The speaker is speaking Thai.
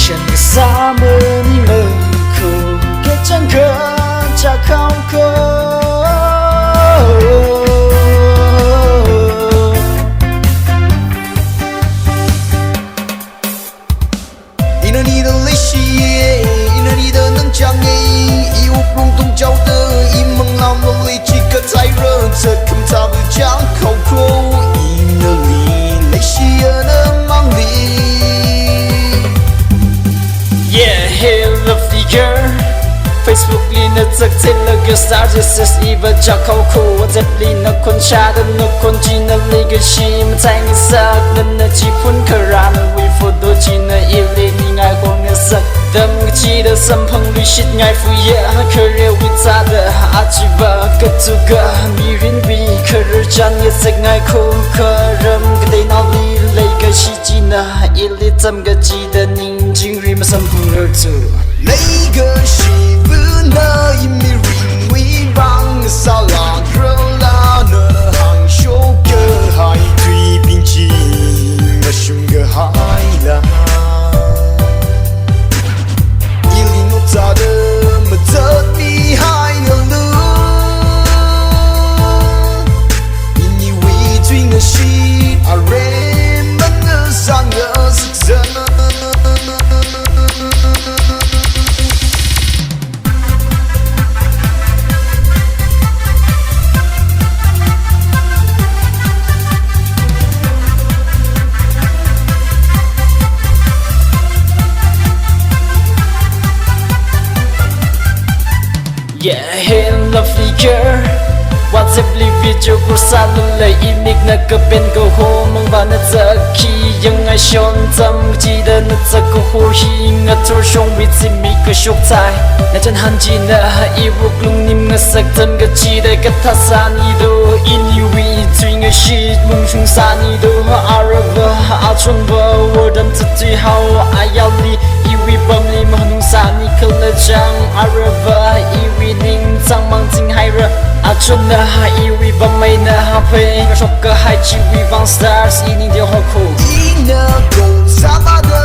ฉันก็สามมือนี่มือคู่แค่จังเกินจากเขา一年的历史，一年的能将你义无反顾交的，一梦老的力气可太热，这空他不讲口口，一年里历史也能忙里。Yeah, hey lovely girl Facebook 里那则贴了个 star This is even จากเขาคู่ว่าเจ็บลีนักคนชาดันนักคนจีนลีก็ชีมันแทงอีสักนั่นน่ะจีพุ่นคารานะวีโฟโต้จีน่ะอีลีนี่ง่ายกว่าเนื้อสักเดิมก็จีเดสัมพังลุยชิดง่ายฟูเย่เคยเรียกวิจารณ์อาชีวะก็ตุกะมีรินบีเคยรู้จันยิ่งสักง่ายคู่เคยเริ่มก็ได้นอลีเลยก็ชีจีน่ะอีลีจำก็จีเดนิ่งจริงรีมาสัมพังเรื่องจู那个是不能一米零微让沙拉热拉那含羞个海对冰淇那熊个海浪，一里诺扎的么特地海的路，因你为最的是阿瑞们的三个是真。Yeah, hey lovely girl ว่าจะบลิวิจูกูสาลุเลยอีมิกนักก็เป็นกูโฮมึงว่าน่าจะขี้ยังไงชนจำจีเดินน่าจะกูหูหิงะทุชงวิจิมีก็ชุกใจน่าจะหันจีน่ะอีวุกลุงนิ่มงะสักจำก็จีได้ก็ทัศนีดูอินยูวีจริงก็ชีมึงชงสานีดูอาระเวออาชนเวอว่าดำจะจีเฮาอายาลีอีวีบอมลีมหนุงสานีคือละจังอาระเวออีวีนิ่งจังมังจริงให้ระอาชนน่ะอีวีบอมไม่น่ะเพลงก็ชอบก็ให้ชีวิตวัง stars อีนิ่งเดียวหัวคู่一那够傻巴的。